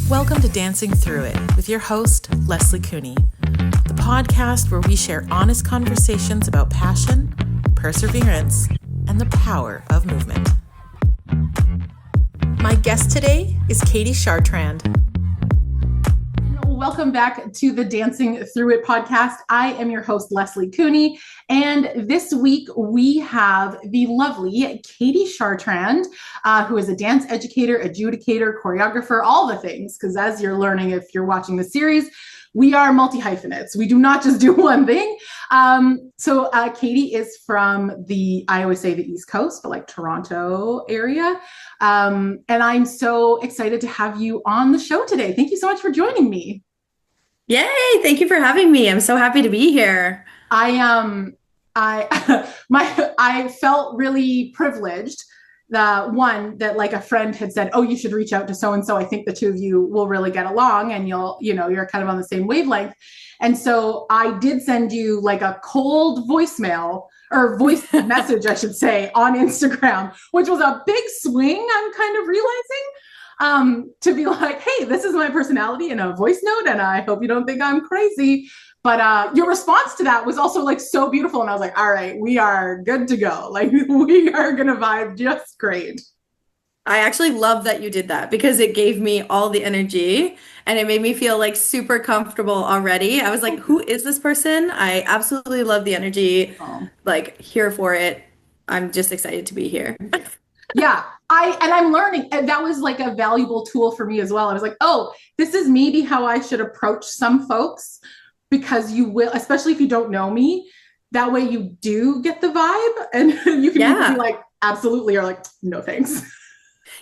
Welcome to Dancing Through It with your host, Leslie Cooney, the podcast where we share honest conversations about passion, perseverance, and the power of movement. My guest today is Katie Chartrand. Welcome back to the Dancing Through It podcast. I am your host, Leslie Cooney, and this week we have the lovely Katie Chartrand, who is a dance educator, adjudicator, choreographer, all the things, because as you're learning, if you're watching the series, we are multi-hyphenates. We do not just do one thing. So Katie is from I always say the East Coast, but like Toronto area. And I'm so excited to have you on the show today. Thank you so much for joining me. Yay! Thank you for having me. I'm so happy to be here. I felt really privileged. The one that like a friend had said, "Oh, you should reach out to so and so. I think the two of you will really get along, and you're kind of on the same wavelength." And so I did send you like a cold voicemail or voice message, I should say, on Instagram, which was a big swing. I'm kind of realizing. To be like, hey, this is my personality in a voice note, and I hope you don't think I'm crazy. But your response to that was also like so beautiful. And I was like, all right, we are good to go. Like we are going to vibe just great. I actually love that you did that because it gave me all the energy and it made me feel like super comfortable already. I was like, who is this person? I absolutely love the energy, like here for it. I'm just excited to be here. Yeah, I'm learning, and that was like a valuable tool for me as well. I was like, oh, this is maybe how I should approach some folks, because you will, especially if you don't know me, that way you do get the vibe and you can either be like, absolutely, or like, no, thanks.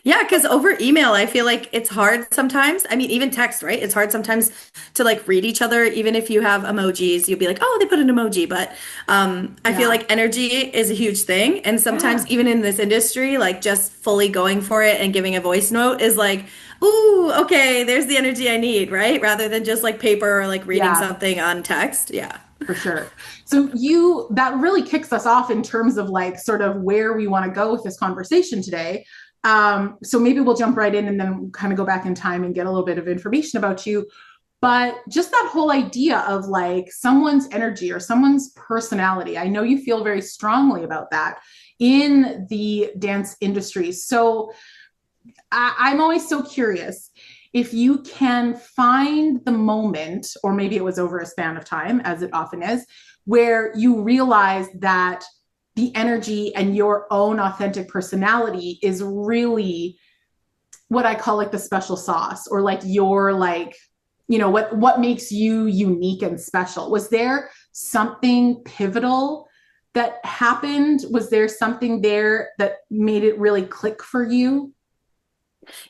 Yeah, because over email, I feel like it's hard sometimes. I mean, even text, right? It's hard sometimes to like read each other. Even if you have emojis, you'll be like, oh, they put an emoji. But I feel like energy is a huge thing. And sometimes even in this industry, like just fully going for it and giving a voice note is like, ooh, okay, there's the energy I need, right? Rather than just like paper or like reading something on text. Yeah. For sure. So that really kicks us off in terms of like sort of where we want to go with this conversation today. So maybe we'll jump right in and then kind of go back in time and get a little bit of information about you. But just that whole idea of like someone's energy or someone's personality. I know you feel very strongly about that in the dance industry. So I'm always so curious if you can find the moment, or maybe it was over a span of time, as it often is, where you realize that the energy and your own authentic personality is really what I call like the special sauce, or like your like, what makes you unique and special. Was there something pivotal that happened? Was there something there that made it really click for you?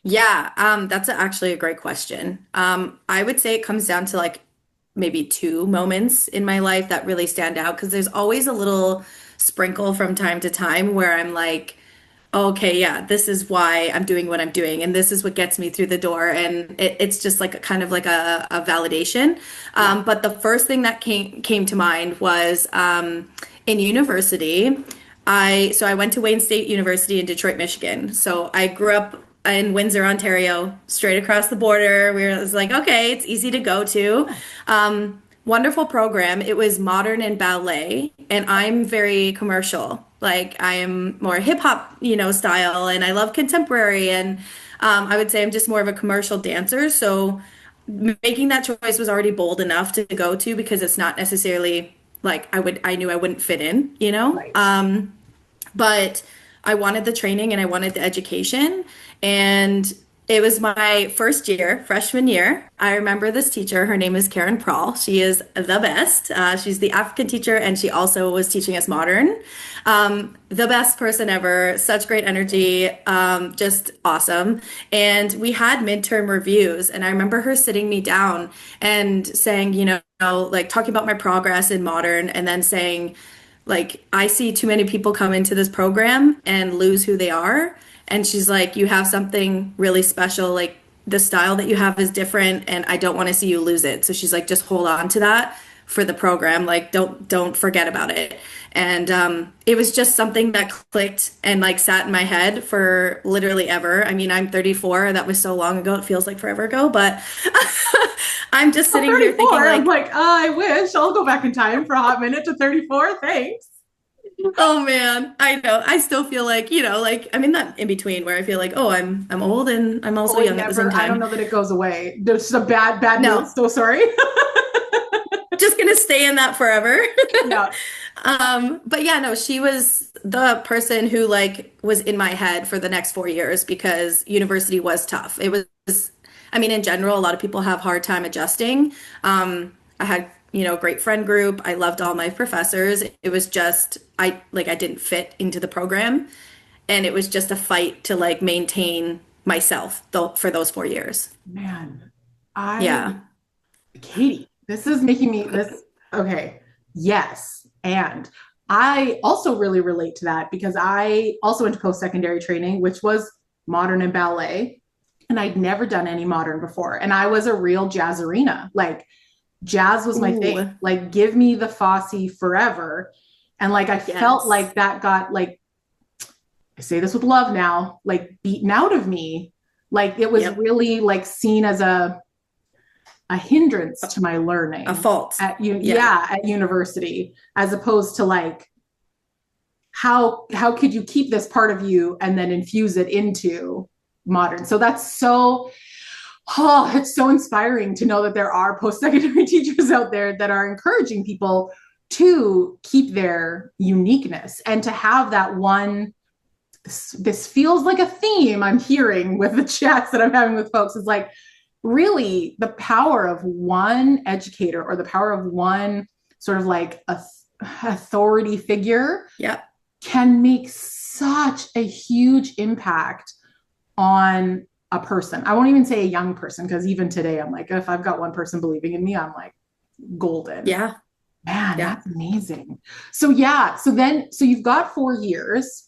Yeah, that's actually a great question. I would say it comes down to like maybe two moments in my life that really stand out, because there's always a little sprinkle from time to time where I'm like, okay, yeah, this is why I'm doing what I'm doing, and this is what gets me through the door, and it's just like a kind of like a validation. But the first thing that came to mind was in university. I went to Wayne State University in Detroit, Michigan. So I grew up in Windsor, Ontario, straight across the border. It was like, okay, it's easy to go to. Wonderful program. It was modern and ballet, and I'm very commercial. Like I am more hip hop, style, and I love contemporary. And I would say I'm just more of a commercial dancer. So making that choice was already bold enough to go to, because it's not necessarily like I knew I wouldn't fit in, Right. But I wanted the training and I wanted the education. And it was my first year, freshman year. I remember this teacher. Her name is Karen Prawl. She is the best. She's the African teacher, and she also was teaching us modern. The best person ever. Such great energy. Just awesome. And we had midterm reviews, and I remember her sitting me down and saying, like talking about my progress in modern, and then saying, like, I see too many people come into this program and lose who they are. And she's like, you have something really special. Like the style that you have is different, and I don't want to see you lose it. So she's like, just hold on to that. for the program. Like, don't forget about it. And it was just something that clicked and like sat in my head for literally ever. I mean, I'm 34. That was so long ago. It feels like forever ago, but I'm just I'm sitting here 34. thinking I'm like, like, I wish I'll go back in time for a hot minute to 34. Thanks. oh man, I know. I still feel like, like I'm in that in between where I feel like, oh, I'm old and I'm also Oh, it young at the same never, I don't time. know that it goes away. There's just a bad mood. No, So sorry. just gonna stay in that forever. Yeah. But yeah, no, she was the person who like was in my head for the next 4 years because university was tough. It was, I mean, in general, a lot of people have hard time adjusting. I had, great friend group. I loved all my professors. It was just, I didn't fit into the program, and it was just a fight to like maintain myself though for those 4 years. Man, I, Yeah. Katie, this is making me this. Okay. Yes. And I also really relate to that because I also went to post-secondary training, which was modern and ballet. And I'd never done any modern before. And I was a real jazzerina. Like jazz was my thing. Ooh, Like give me the Fosse forever. And like I felt yes. like that got like, I say this with love now, like beaten out of me. Like it was Yep. really like seen as a hindrance A, to my a learning fault. Yeah. yeah, at university, as opposed to like how could you keep this part of you and then infuse it into modern. So that's so, oh, it's so inspiring to know that there are post-secondary teachers out there that are encouraging people to keep their uniqueness and to have that one. This feels like a theme I'm hearing with the chats that I'm having with folks, is like really the power of one educator or the power of one sort of like authority figure Yep. can make such a huge impact on a person. I won't even say a young person, because even today I'm like, if I've got one person believing in me, I'm like golden. Yeah. Man, Yeah. that's amazing. So yeah, so you've got 4 years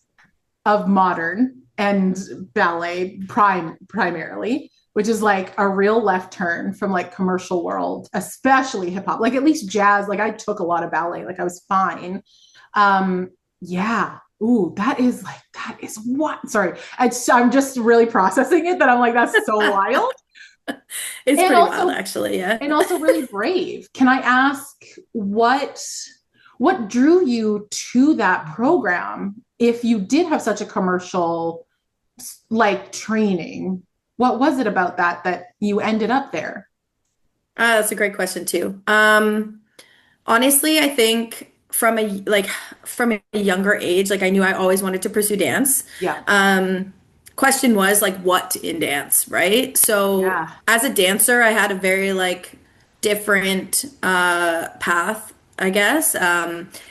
of modern and ballet primarily, which is like a real left turn from like commercial world, especially hip hop, like at least jazz. Like I took a lot of ballet, like I was fine. Yeah. Ooh, that is what, sorry. I'm just really processing it, that I'm like, that's so wild. It's And pretty wild, also, actually. Yeah. and also really brave. Can I ask what what drew you to that program if you did have such a commercial like training? What was it about that you ended up there? That's a great question too. Honestly, I think from a younger age, like I knew I always wanted to pursue dance. Yeah. Question was like what in dance, right? So Yeah. as a dancer, I had a very like different path, I guess,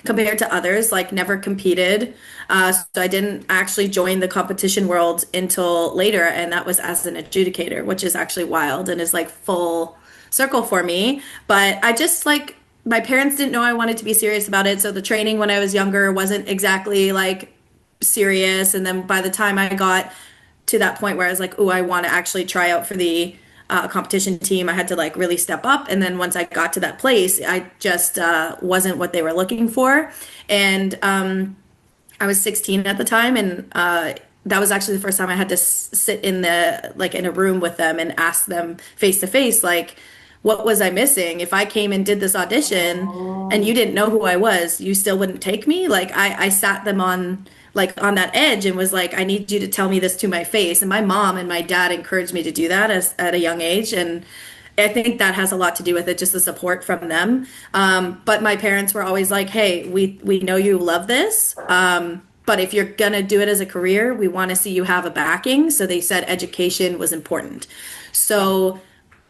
compared to others. Like never competed, so I didn't actually join the competition world until later, and that was as an adjudicator, which is actually wild and is like full circle for me. But I just like my parents didn't know I wanted to be serious about it, so the training when I was younger wasn't exactly like serious. And then by the time I got to that point where I was like, oh, I want to actually try out for the competition team, I had to like really step up. And then once I got to that place, I just wasn't what they were looking for. And I was 16 at the time, and that was actually the first time I had to sit in the like in a room with them and ask them face to face, like, what was I missing? If I came and did this audition and Oh, you didn't know who I was, you still wouldn't take me. Like I sat them on like on that edge and was like, I need you to tell me this to my face. And my mom and my dad encouraged me to do that as at a young age. And I think that has a lot to do with it, just the support from them. But my parents were always like, "Hey, we know you love this, but if you're gonna do it as a career, we want to see you have a backing." So they said education was important. So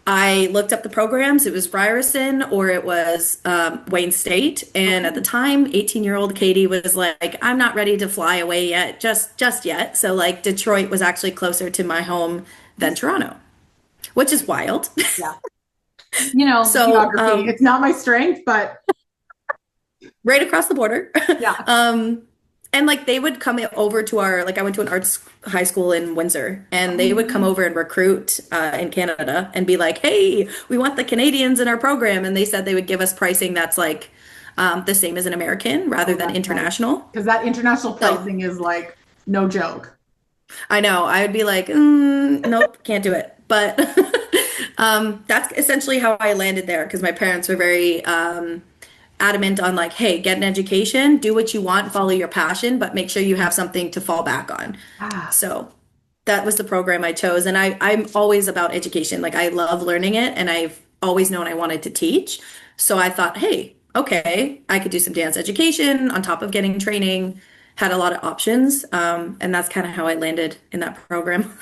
I looked up the programs. It was Ryerson or it was Wayne State. And at the okay. time, 18-year-old Katie was like, "I'm not ready to fly away yet, just yet." So like Detroit was actually closer to my home than Toronto, which is wild. Yeah. You know, So, geography, it's not my strength, but right across the border. yeah. Um, And like they would come over to our, like I went to an arts high school in Windsor, and they would come over and recruit in Canada and be like, hey, we want the Canadians in our program. And they said they would give us pricing that's like the same as an American rather Oh, than that's nice. international. Because that international So pricing is like no joke. I know I would be like, nope, can't do it. But that's essentially how I landed there because my parents were very adamant on like, hey, get an education, do what you want, follow your passion, but make sure you have something to fall back on. Ah, So that was the program I chose. And I'm always about education. Like I love learning it and I've always known I wanted to teach. So I thought, hey, okay, I could do some dance education on top of getting training, had a lot of options. And that's kind of how I landed in that program.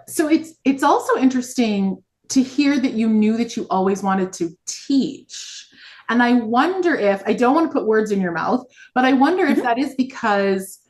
so it's also interesting to hear that you knew that you always wanted to teach. And I wonder if, I don't want to put words in your mouth, but I wonder if that is because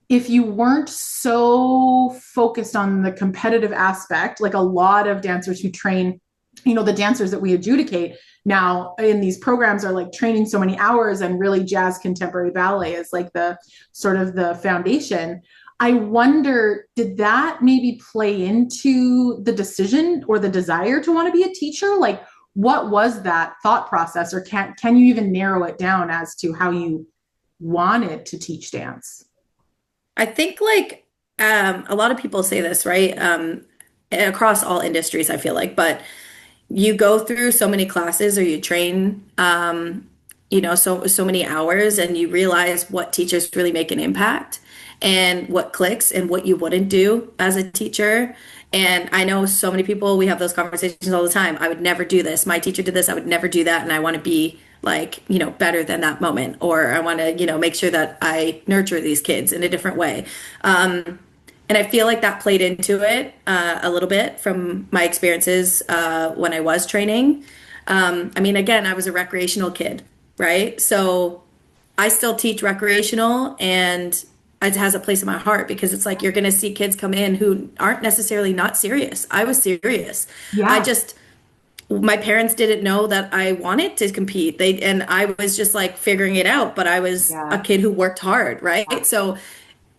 if you weren't so focused on the competitive aspect, like a lot of dancers who train, the dancers that we adjudicate now in these programs are like training so many hours, and really jazz contemporary ballet is like the sort of the foundation. I wonder, did that maybe play into the decision or the desire to want to be a teacher? Like, what was that thought process, or can you even narrow it down as to how you wanted to teach dance? I think like a lot of people say this, right? Across all industries, I feel like, but you go through so many classes or you train so many hours and you realize what teachers really make an impact and what clicks and what you wouldn't do as a teacher. And I know so many people, we have those conversations all the time. I would never do this. My teacher did this. I would never do that. And I want to be like, better than that moment. Or I want to, make sure that I nurture these kids in a different way. And I feel like that played into it a little bit from my experiences when I was training. I mean, again, I was a recreational kid, right? So I still teach recreational and it has a place in my heart because it's like you're going to see kids come in who aren't necessarily not serious. I was serious. I Yeah, just, my parents didn't know that I wanted to compete. And I was just like figuring it out, but I was a yeah, kid who worked hard, right? So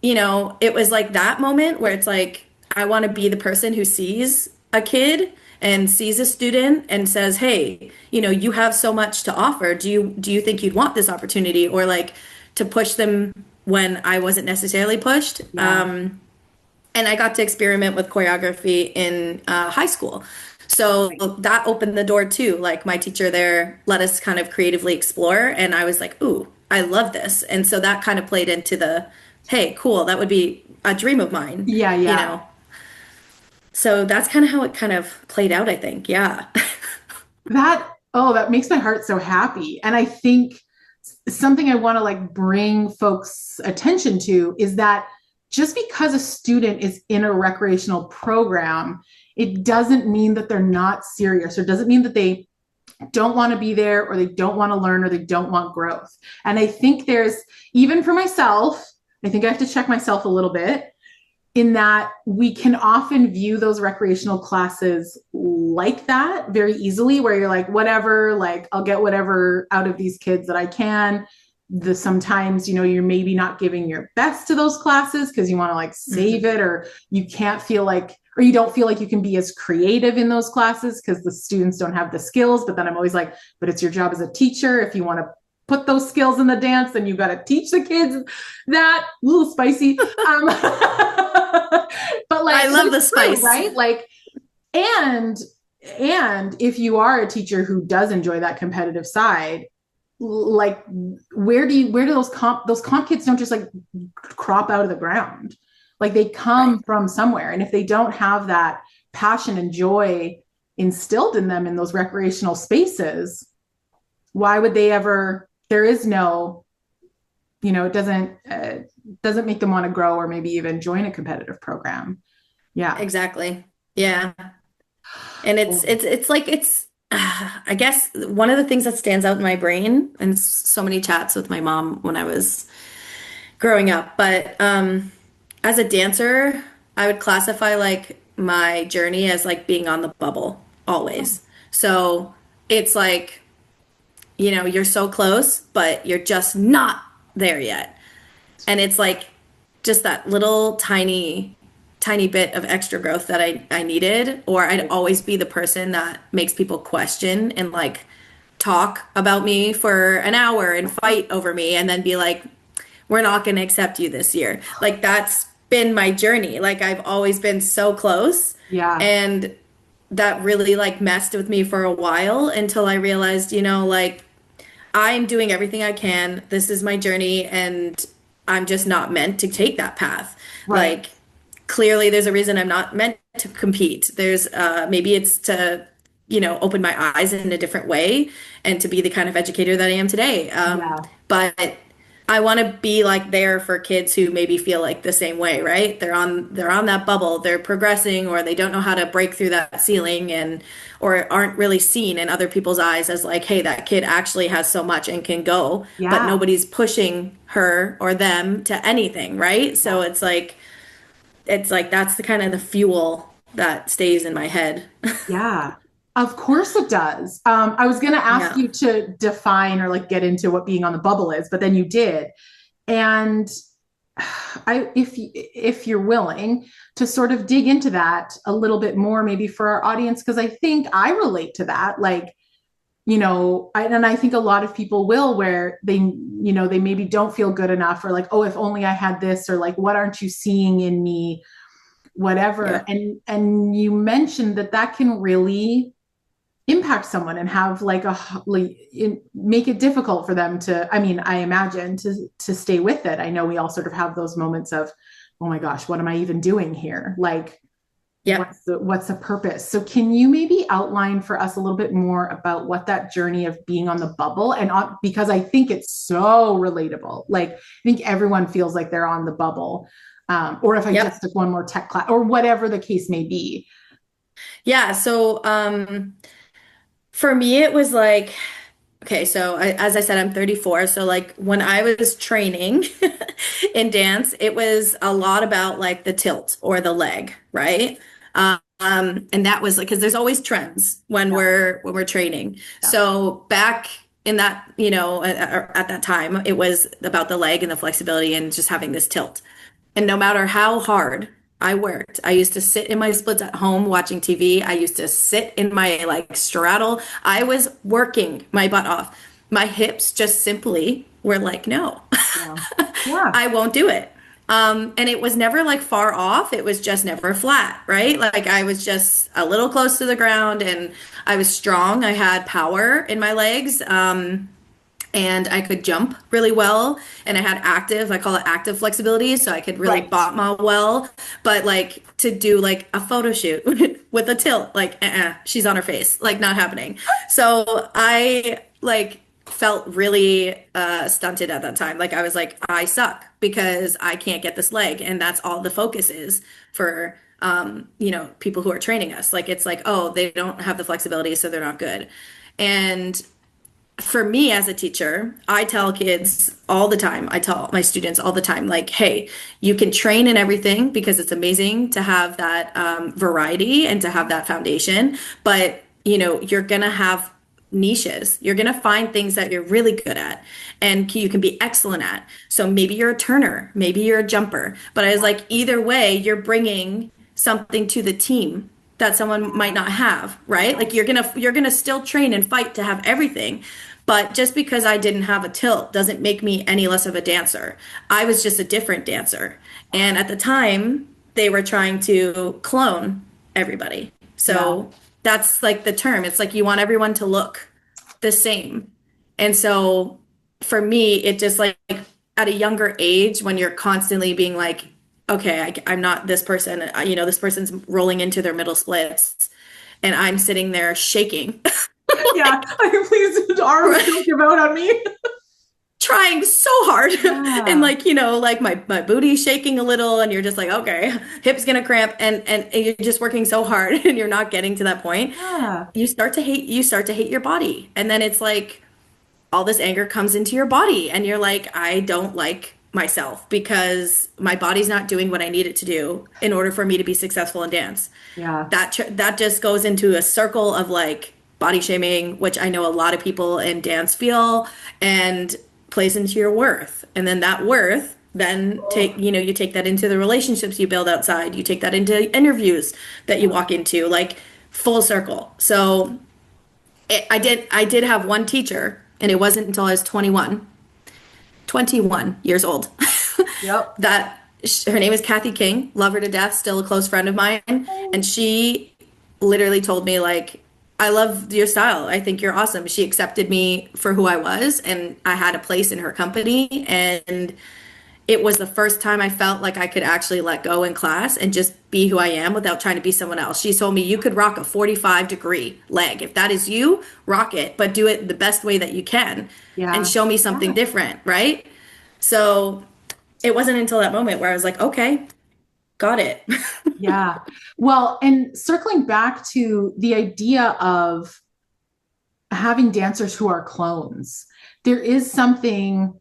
it was like that moment where it's like, I want to be the person who sees a kid and sees a student and says, hey, you have so much to offer. Do you think you'd want this opportunity? Or like to push them when I wasn't necessarily pushed. yeah. And I got to experiment with choreography in high school. So that opened the door too. Like my teacher there let us kind of creatively explore. And I was like, ooh, I love this. And so that kind of played into the, hey, cool, that would be a dream of mine, Yeah, you yeah. know? So that's kind of how it kind of played out, I think. Yeah. That makes my heart so happy. And I think something I want to like bring folks attention to is that just because a student is in a recreational program, it doesn't mean that they're not serious, or doesn't mean that they don't want to be there, or they don't want to learn, or they don't want growth. And I think there's, even for myself, I think I have to check myself a little bit in that we can often view those recreational classes like that very easily, where you're like, whatever, like I'll get whatever out of these kids that I can. Sometimes, you're maybe not giving your best to those classes because you want to like save Mhm. it, or you can't feel like, or you don't feel like you can be as creative in those classes because the students don't have the skills. But then I'm always like, but it's your job as a teacher. If you want to put those skills in the dance, then you got to teach the kids that. A little spicy. But I like, but love the it's true, spice. right? Like, and if you are a teacher who does enjoy that competitive side, like where do those comp kids don't just like crop out of the ground? Like they Right. come from somewhere. And if they don't have that passion and joy instilled in them in those recreational spaces, why would they ever? There is no, it doesn't make them want to grow or maybe even join a competitive program. Yeah. Exactly. Yeah. And it's like it's I guess one of the things that stands out in my brain and so many chats with my mom when I was growing up, but as a dancer, I would classify like my journey as like being on the bubble always. So it's like, you're so close, but you're just not there yet. And it's like just that little tiny bit of extra growth that I needed, or I'd always be the person that makes people question and like talk about me for an hour and fight over me and then be like, we're not going to accept you this year. Like that's been my journey. Like I've always been so close, Yeah. and that really like messed with me for a while until I realized, like I'm doing everything I can. This is my journey, and I'm just not meant to take that path. Right. Like, clearly, there's a reason I'm not meant to compete. There's maybe it's to, open my eyes in a different way and to be the kind of educator that I am today. Yeah. But I want to be like there for kids who maybe feel like the same way, right? They're on that bubble, they're progressing, or they don't know how to break through that ceiling, and or aren't really seen in other people's eyes as like, hey, that kid actually has so much and can go, but Yeah. nobody's pushing her or them to anything, right? So it's like that's the kind of the fuel that stays in my head. Yeah. Of course it does. I was going to ask Yeah. you to define or like get into what being on the bubble is, but then you did. And if you're willing to sort of dig into that a little bit more, maybe for our audience, because I think I relate to that. Like, and I think a lot of people will, where they maybe don't feel good enough, or like, oh, if only I had this, or like, what aren't you seeing in me, whatever. Yeah. And you mentioned that can really impact someone and have like make it difficult for them to, I mean, I imagine, to stay with it. I know we all sort of have those moments of, oh my gosh, what am I even doing here? Like, Yeah. what's the purpose? So can you maybe outline for us a little bit more about what that journey of being on the bubble, and because I think it's so relatable. Like, I think everyone feels like they're on the bubble. Or if I Yep. just took one more tech class, or whatever the case may be. Yeah. So, for me, it was like, okay, so as I said, I'm 34. So, like, when I was training in dance, it was a lot about like the tilt or the leg, right? And that was like, because there's always trends when Yeah. we're training. Yeah. So back in that, at that time, it was about the leg and the flexibility and just having this tilt. And no matter how hard I worked, I used to sit in my splits at home watching TV. I used to sit in my like straddle. I was working my butt off. My hips just simply were like, no, Yeah. Yeah. I won't do it. And it was never like far off. It was just never flat, right? Like I was just a little close to the ground, and I was strong. I had power in my legs. And I could jump really well, and I had I call it active flexibility, so I could really Right. bottom well. But like to do like a photo shoot with a tilt, like she's on her face, like not happening. So I like felt really stunted at that time. Like I was like, I suck because I can't get this leg, and that's all the focus is for people who are training us. Like it's like, oh, they don't have the flexibility, so they're not good. And for me as a teacher, I tell kids all the time, I tell my students all the time, like, hey, you can train in everything because it's amazing to have that variety and to have that foundation. But, you're going to have niches. You're going to find things that you're really good at and you can be excellent at. So maybe you're a turner, maybe you're a jumper. But I was like, either way, you're bringing something to the team that someone might not have, right? Like you're gonna still train and fight to have everything. But just because I didn't have a tilt doesn't make me any less of a dancer. I was just a different dancer. And at the time, they were trying to clone everybody. Yeah. So that's like the term. It's like you want everyone to look the same. And so for me, it just like at a younger age, when you're constantly being like, okay, I'm not this person, this person's rolling into their middle splits, and I'm sitting there shaking, Yeah. Like, please, arms don't give out on me. trying so hard. And Yeah. like, like my booty's shaking a little, and you're just like, okay, hip's gonna cramp, and you're just working so hard and you're not getting to that point. Yeah. You start to hate your body. And then it's like all this anger comes into your body, and you're like, I don't like myself because my body's not doing what I need it to do in order for me to be successful in dance. Yeah. That just goes into a circle of like body shaming, which I know a lot of people in dance feel, and plays into your worth. And then that worth Then you take that into the relationships you build outside. You take that into interviews that you walk into, like full circle. So I did have one teacher, and it wasn't until I was 21 years old, Yep. that her name is Kathy King. Love her to death, still a close friend of mine. And she literally told me, like, I love your style. I think you're awesome. She accepted me for who I was, and I had a place in her company. And it was the first time I felt like I could actually let go in class and just be who I am without trying to be someone else. She told me, you could rock a 45-degree leg. If that is you, rock it, but do it the best way that you can Yeah. and show me something different, right? So it wasn't until that moment where I was like, okay, got it. Yeah. Well, and circling back to the idea of having dancers who are clones, there is something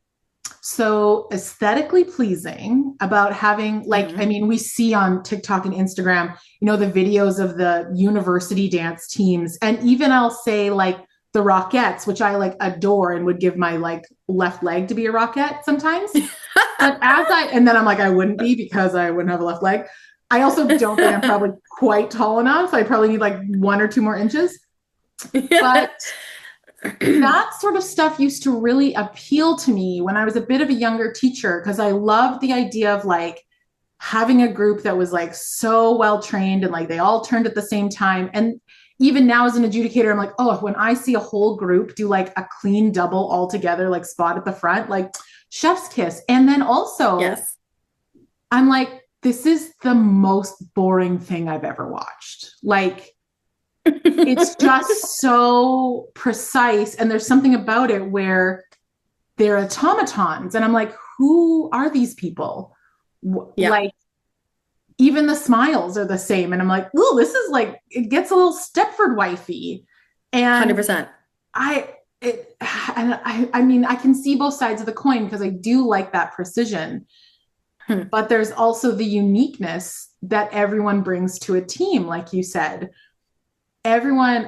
so aesthetically pleasing about having, like, I mean, we see on TikTok and Instagram, the videos of the university dance teams. And even I'll say like the Rockettes, which I like adore and would give my like left leg to be a Rockette sometimes. But and then I'm like, I wouldn't be because I wouldn't have a left leg. I also don't think I'm probably quite tall enough. I probably need like 1 or 2 more inches. But that sort of stuff used to really appeal to me when I was a bit of a younger teacher, because I loved the idea of like having a group that was like so well trained and like they all turned at the same time. And even now as an adjudicator, I'm like, oh, when I see a whole group do like a clean double all together, like spot at the front, like chef's kiss. And then also, Yes. I'm like, this is the most boring thing I've ever watched. Like, it's just so precise. And there's something about it where they're automatons. And I'm like, who are these people? Yeah. Like, even the smiles are the same. And I'm like, oh, this is like, it gets a little Stepford wifey. And 100%. I mean, I can see both sides of the coin because I do like that precision. But there's also the uniqueness that everyone brings to a team, like you said. Everyone,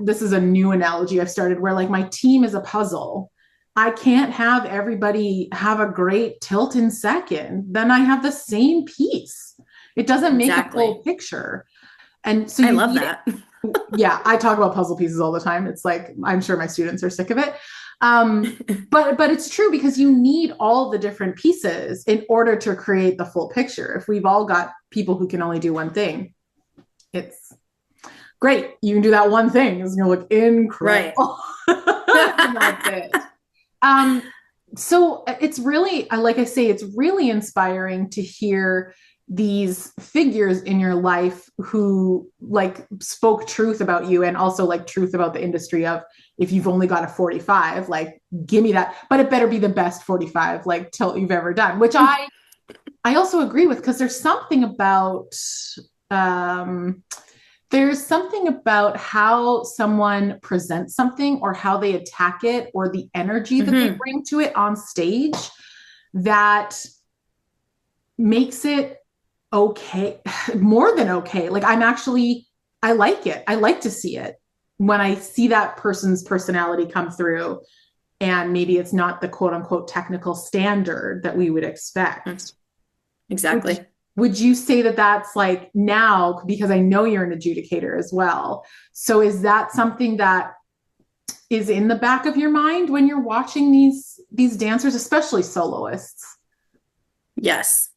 this is a new analogy I've started where like my team is a puzzle. I can't have everybody have a great tilt in second. Then I have the same piece. It doesn't make a full picture. And so I love that. Yeah, I talk about puzzle pieces all the time. It's like, I'm sure my students are sick of it. But it's true because you need all the different pieces in order to create the full picture. If we've all got people who can only do one thing, it's great. You can do that one thing. It's going to look incredible. Right. And that's it. So it's really, like I say, it's really inspiring to hear these figures in your life who like spoke truth about you and also like truth about the industry of, if you've only got a 45, like give me that, but it better be the best 45 like tilt you've ever done, which I also agree with, because there's something about how someone presents something or how they attack it or the energy that they bring to it on stage that makes it okay, more than okay. Like I like it. I like to see it when I see that person's personality come through, and maybe it's not the quote unquote technical standard that we would expect. Exactly. Would you say that that's like now, because I know you're an adjudicator as well. So is that something that is in the back of your mind when you're watching these dancers, especially soloists? Yes.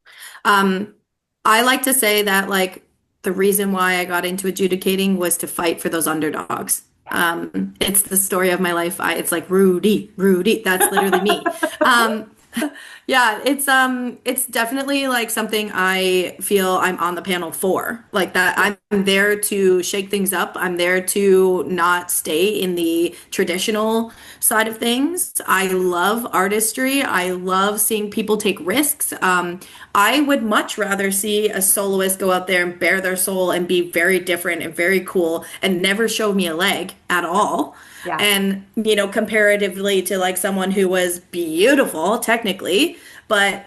I like to say that like the reason why I got into adjudicating was to fight for those underdogs. It's the story of my life. It's like Rudy, that's literally me. Yeah, it's definitely like something I feel I'm on the panel for. Like that, I'm there to shake things up. I'm there to not stay in the traditional side of things. I love artistry. I love seeing people take risks. I would much rather see a soloist go out there and bare their soul and be very different and very cool and never show me a leg at all. Yeah. And, comparatively to like someone who was beautiful technically, but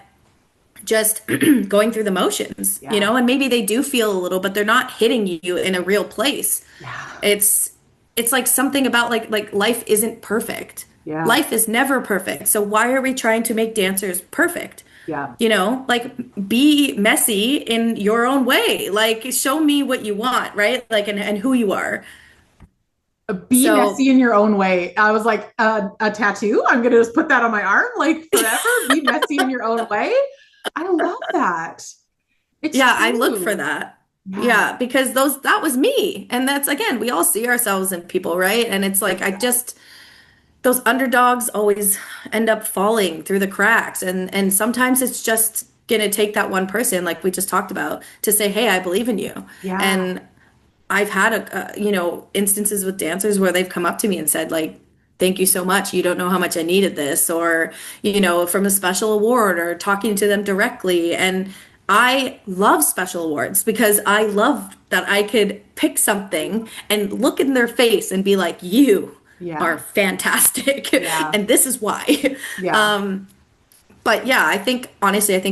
just going through the motions, and maybe they do feel a little, but they're not hitting you in a real place. Yeah. It's like something about like life isn't perfect. Yeah. Life is never perfect. So why are we trying to make dancers perfect? Yeah. Like be messy in your own way. Like show me what you want, right? Like and who you are. Be messy So in your own way. I was like, a tattoo? I'm going to just put that on my arm like forever. Be messy in your own way. I love that. It's yeah, I look for true. that. Yeah. Yeah, because that was me. And that's again, we all see ourselves in people, right? And it's like those underdogs always end up falling through the cracks. And sometimes it's just gonna take that one person, like we just talked about, to say, "Hey, I believe in you." Yeah. And I've had instances with dancers where they've come up to me and said like, "Thank you so much. You don't know how much I needed this," or from a special award or talking to them directly. And I love special awards because I love that I could pick something and look in their face and be like, "You Yeah. are fantastic, Yeah. and this is why." Yeah. But yeah, I think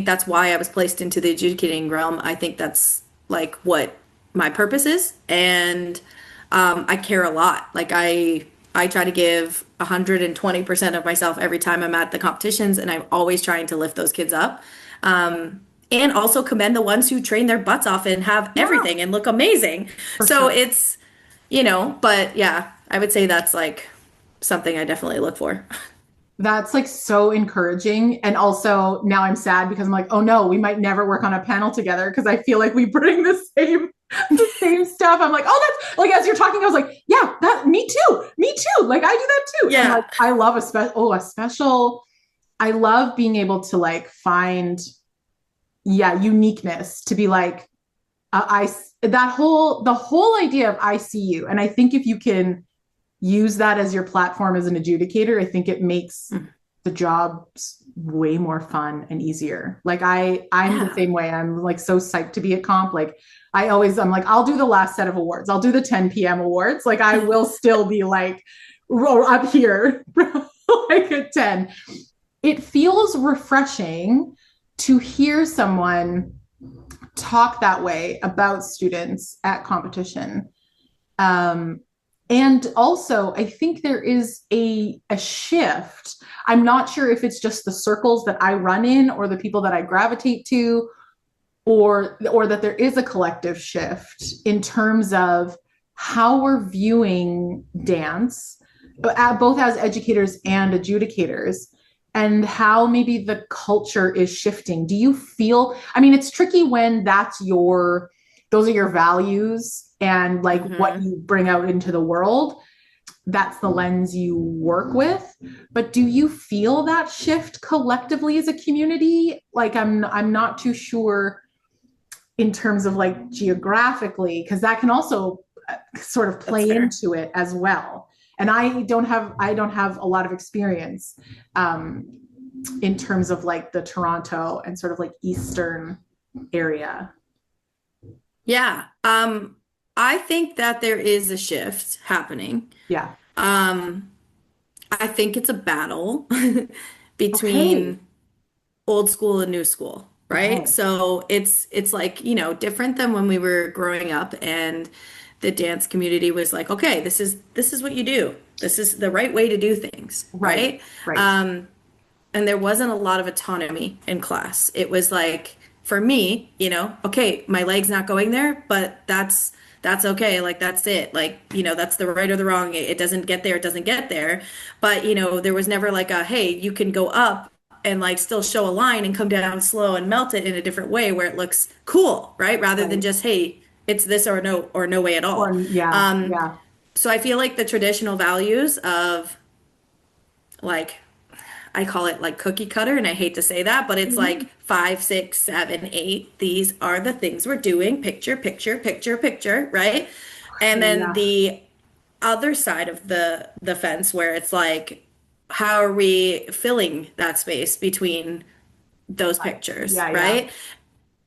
that's why I was placed into the adjudicating realm. I think that's like what my purpose is, and I care a lot. Like I try to give 120% of myself every time I'm at the competitions, and I'm always trying to lift those kids up. And also commend the ones who train their butts off and have Yeah. everything and look amazing. For So sure. but yeah, I would say that's like something I definitely look for. That's like so encouraging. And also now I'm sad because I'm like, oh no, we might never work on a panel together because I feel like we bring the same stuff. I'm like, oh, that's like as you're talking, I was like, yeah, that me too. Me too. Like I do that too. And like Yeah. I love a special, I love being able to like find uniqueness to be like, the whole idea of I see you. And I think if you can use that as your platform as an adjudicator, I think it makes the job way more fun and easier. Like I'm the Yeah. same way. I'm like so psyched to be at comp. Like I'm like, I'll do the last set of awards. I'll do the 10 p.m. awards. Like I will still be like up here like at 10. It feels refreshing to hear someone talk that way about students at competition. And also, I think there is a shift. I'm not sure if it's just the circles that I run in or the people that I gravitate to, or that there is a collective shift in terms of how we're viewing dance, both as educators and adjudicators, and how maybe the culture is shifting. Do you feel, I mean, it's tricky when those are your values and like what Hmm. you bring out into the world. That's the lens you work with. But do you feel that shift collectively as a community? Like I'm not too sure in terms of like geographically, because that can also sort of That's play fair. into it as well. And I don't have a lot of experience in terms of like the Toronto and sort of like Eastern area. Yeah. I think that there is a shift happening. Yeah. Um, I think it's a battle Okay. between old school and new school, right? Okay. So it's like, different than when we were growing up and the dance community was like, okay, this is what you do. This is the right way to do things, Right. right? Right. And there wasn't a lot of autonomy in class. It was like for me, okay, my leg's not going there, but that's okay. Like that's it. Like, that's the right or the wrong. It doesn't get there, it doesn't get there. But, there was never like a, hey, you can go up and like still show a line and come down slow and melt it in a different way where it looks cool, right? Rather than Right. just, hey, it's this or no way at all. Or yeah. Yeah. So I feel like the traditional values of like I call it like cookie cutter, and I hate to say that, but it's Mhm. like 5, 6, 7, 8. These are the things we're doing. Picture, picture, picture, picture, right? And then Yeah. the other side of the fence where it's like, how are we filling that space between those pictures, Yeah. Yeah. right?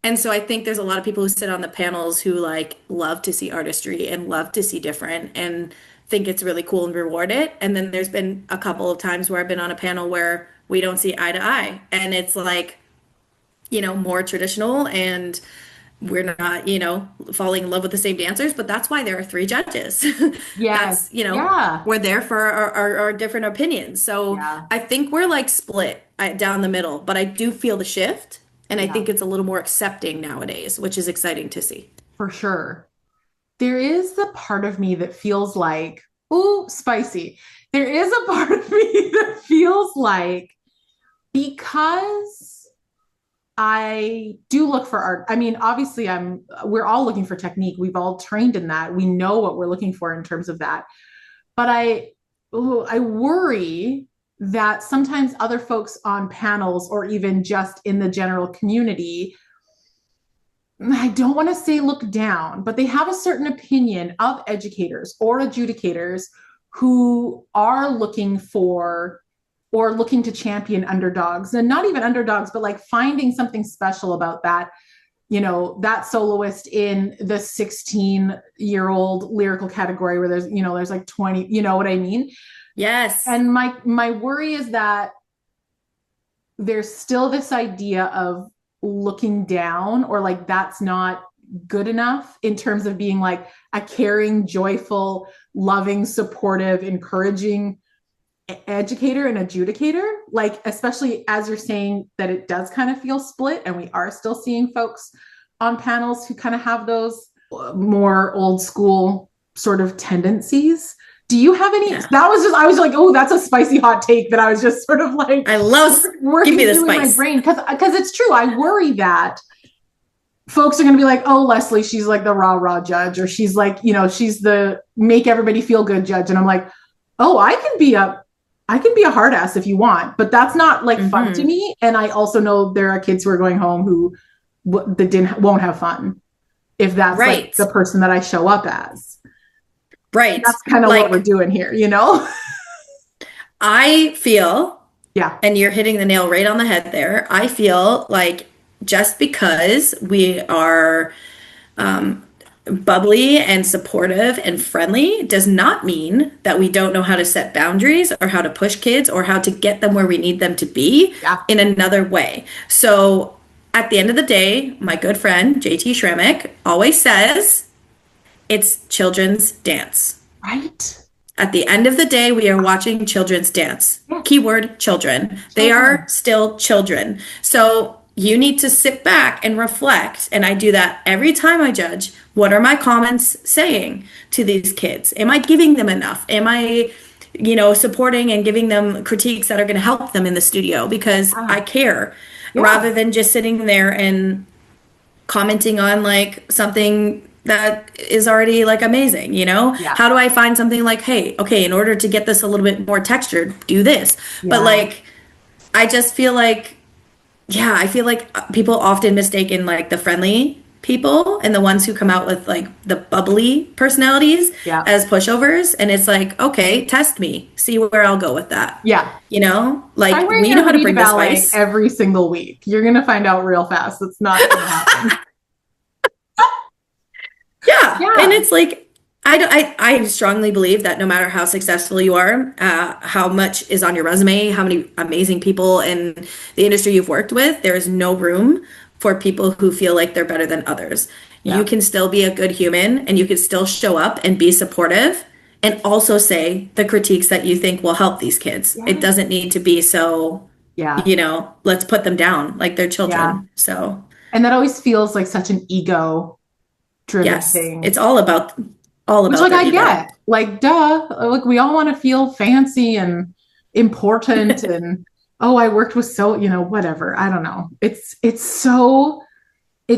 And so I think there's a lot of people who sit on the panels who like love to see artistry and love to see different and think it's really cool and reward it. And then there's been a couple of times where I've been on a panel where we don't see eye to eye. And it's like, more traditional and we're not, falling in love with the same dancers, but that's why there are three judges. Yes. That's, Yeah. we're there for our different opinions. So Yeah. I think we're like split down the middle, but I do feel the shift. And I Yeah, think it's a little more accepting nowadays, which is exciting to see. for sure. There is the part of me that feels like, ooh, spicy. There is a part of me that feels like because I do look for art. I mean, obviously we're all looking for technique. We've all trained in that. We know what we're looking for in terms of that. But I worry that sometimes other folks on panels or even just in the general community, I don't want to say look down, but they have a certain opinion of educators or adjudicators who are looking for or looking to champion underdogs, and not even underdogs, but like finding something special about that, that soloist in the 16-year-old lyrical category where there's like 20, you know what I mean? Yes. And my worry is that there's still this idea of looking down, or like that's not good enough in terms of being like a caring, joyful, loving, supportive, encouraging educator and adjudicator. Like, especially as you're saying that it does kind of feel split, and we are still seeing folks on panels who kind of have those more old school sort of tendencies. Do you have any? Yeah. I was like, oh, that's a spicy hot take that I was just sort of like, I love working give me the through in my spice. brain, because it's true. I worry that folks are going to be like, oh, Leslie, she's like the rah judge, or she's like, she's the make everybody feel good judge. And I'm like, oh, I can be a hard ass if you want, but that's not like fun to me. And I also know there are kids who are going home who won't have fun if that's like the person that I show up as. Right. That's kind of what we're doing here, I feel, yeah, and you're hitting the nail right on the head there. I feel like just because we are bubbly and supportive and friendly does not mean that we don't know how to set boundaries or how to push kids or how to get them where we need them to be in another way. So at the end of the day, my good friend JT Shremick always says it's children's dance. Right. At the end of the day, we are watching children's dance. Keyword children. They are still children. So you need to sit back and reflect. And I do that every time I judge. What are my comments saying to these kids? Am I giving them enough? Am I, supporting and giving them critiques that are going to help them in the studio because I care, rather than just sitting there and commenting on like something that is already like amazing, How do I find something like, hey, okay, in order to get this a little bit more textured, do this. But like, I just feel like, I feel like people often mistaken like the friendly people and the ones who come out with like the bubbly personalities as pushovers. And it's like, okay, test me, see where I'll go with that. Yeah. Like we know how to bring the spice every single week. You're going to find out real fast. It's not going to happen. Yeah. And it's like, I strongly believe that no matter how successful you are, how much is on your resume, how many amazing people in the industry you've worked with, there is no room for people who feel like they're better than others. You can still be a good human and you can still show up and be supportive and also say the critiques that you think will help these kids. It doesn't need to be so, let's put them down like they're children. So, and that always feels like such an ego driven thing. It's all about which like I get, like, duh, like we all want to feel fancy and important and I worked with whatever. I don't know. It's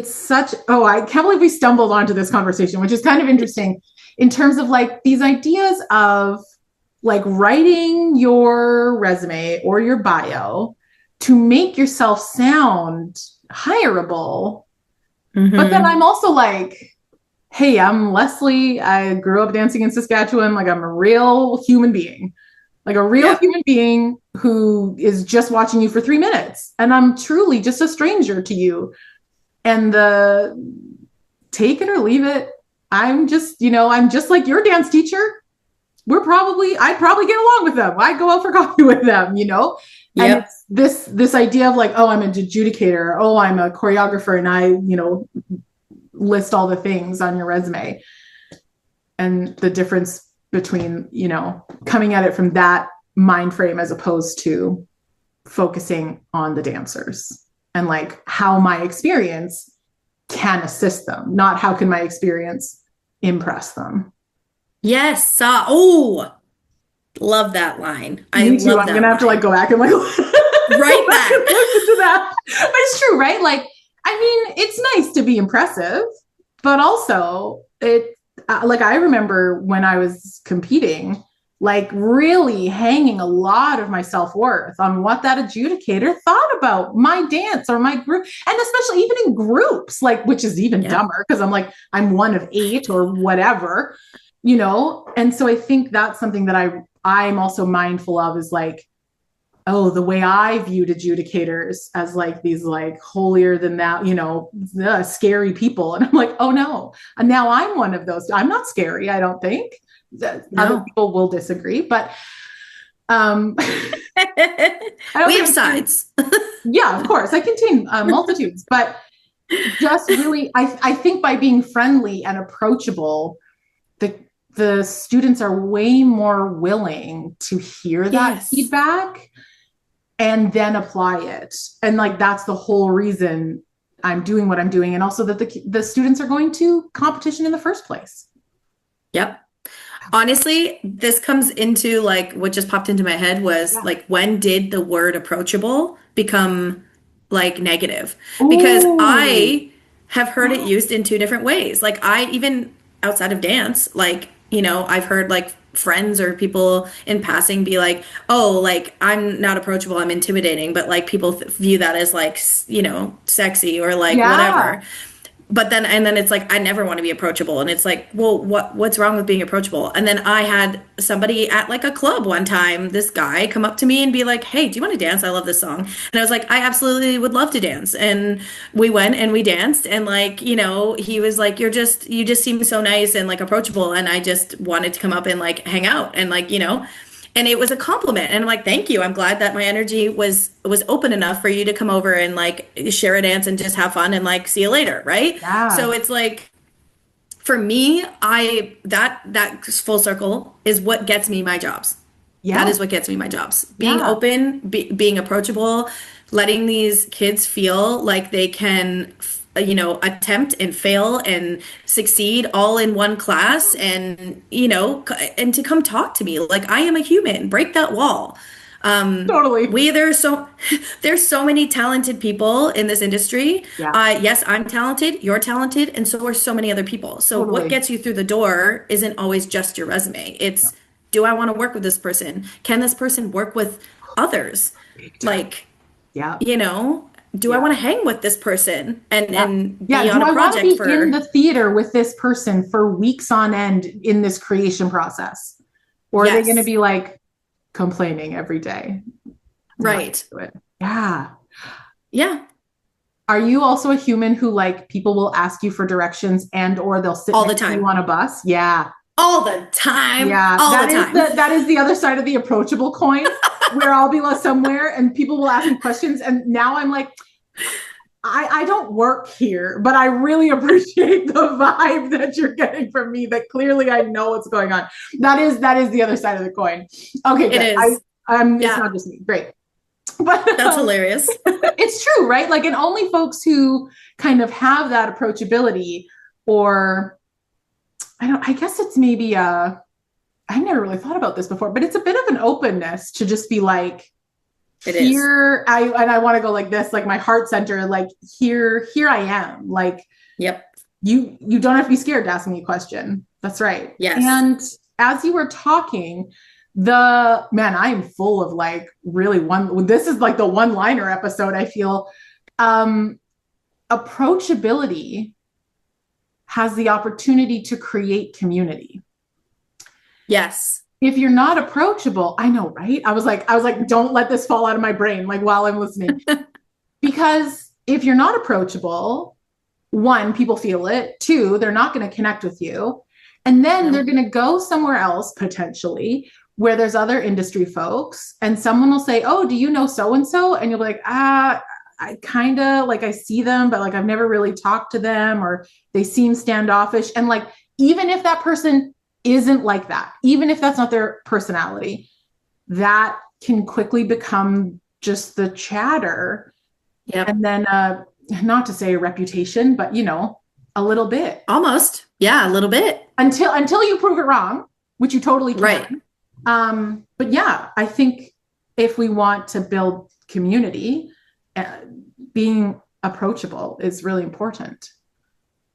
such, I can't believe we stumbled onto this conversation, which is kind of interesting in terms of like these ideas of like writing your resume or your bio to make yourself sound hireable. But then I'm also like, hey, I'm Leslie. I grew up dancing in Saskatchewan. Like I'm a real human being, human being who is just watching you for 3 minutes. And I'm truly just a stranger to you. And take it or leave it. I'm just like your dance teacher. I'd probably get along with them. I'd go out for coffee with them, And it's this idea of like, I'm an adjudicator. I'm a choreographer. And I, list all the things on your resume, and the difference between coming at it from that mind frame as opposed to focusing on the dancers and like how my experience can assist them, not how can my experience impress them. Yes. Oh, love that line. I Me too. love I'm that gonna have to like line. go back and like Write that. look into that. But it's true, right? Like, I mean, it's nice to be impressive, but also it like I remember when I was competing, like really hanging a lot of my self-worth on what that adjudicator thought about my dance or my group. And especially even in groups, like, which is even dumber because I'm like, I'm one of 8 or whatever, you know? And so I think that's something that I'm also mindful of is like, oh, the way I viewed adjudicators as like these like holier than thou, you know, scary people. And I'm like, oh no. And now I'm one of those. I'm not scary, I don't think. No. Other people will disagree, but We have sides. Yeah, of course. I contain multitudes, but just really, I think by being friendly and approachable, the students are way more willing to hear that feedback and then apply it. And like, that's the whole reason I'm doing what I'm doing. And also that the students are going to competition in the first place. Yep. Honestly, this comes into like what just popped into my head was like, when did the word approachable become like negative? Because I have heard it used in 2 different ways. Like I even outside of dance, like, you know, I've heard like friends or people in passing be like, oh, like I'm not approachable, I'm intimidating, but like people view that as like, you know, sexy or like whatever. But then, and then it's like, I never want to be approachable. And it's like, well, what's wrong with being approachable? And then I had somebody at like a club one time, this guy come up to me and be like, hey, do you want to dance? I love this song. And I was like, I absolutely would love to dance. And we went and we danced. And like, you know, he was like, you just seem so nice and like approachable. And I just wanted to come up and like hang out and like, you know, and it was a compliment. And I'm like, thank you. I'm glad that my energy was open enough for you to come over and like share a dance and just have fun and like see you later. Right. Yeah. So it's like, for me, that full circle is what gets me my jobs. Yeah. That is what gets me my jobs. Being open, being approachable, letting these kids feel like they can, you know, attempt and fail and succeed all in one class and, you know, and to come talk to me like I am a human, break that wall. Totally. There's so many talented people in this industry. Yes, I'm talented, you're talented, and so are so many other people. So what gets you through the door isn't always just your resume. It's, do I want to work with this person? Can this person work with others? Like, you know, do I want to hang with this person and be on a project for in the theater with this person for weeks on end in this creation process? Or are they going to be like complaining every day? Right. Yeah. Yeah. Are you also a human who like people will ask you for directions and or they'll sit all the time on a bus? Yeah. All the time. Yeah. That is the other side of the approachable coin where I'll be somewhere and people will ask me questions. And now I'm like, I don't work here, but I really appreciate the vibe that you're getting from me, that clearly I know what's going on. That is the other side of the coin. Okay. Good. It is. It's not just me. Great. But that's hilarious. It's true, right? Like, and only folks who kind of have that approachability, or I guess it's maybe I've never really thought about this before, but it's a bit of an openness to just be like, here, I want to go like this, like my heart center, like here I am. Like, yep. You don't have to be scared to ask me a question. That's right. Yes. And as you were talking, I am full of like really this is like the one-liner episode, I feel. Approachability has the opportunity to create community. Yes. If you're not approachable, I know, right? I was like, don't let this fall out of my brain, like while I'm listening, because if you're not approachable, 1, people feel it. 2, they're not going to connect with you. And then they're going to go somewhere else potentially where there's other industry folks, and someone will say, oh, do you know so-and-so? And you'll be like, I kind of like, I see them, but like, I've never really talked to them, or they seem standoffish. And like, even if that person isn't like that, even if that's not their personality, that can quickly become just the chatter, Yep. and then not to say a reputation, but a little bit Almost. Yeah, a little bit. until you prove it wrong, which you totally Right. can. But yeah, I think if we want to build community, being approachable is really important.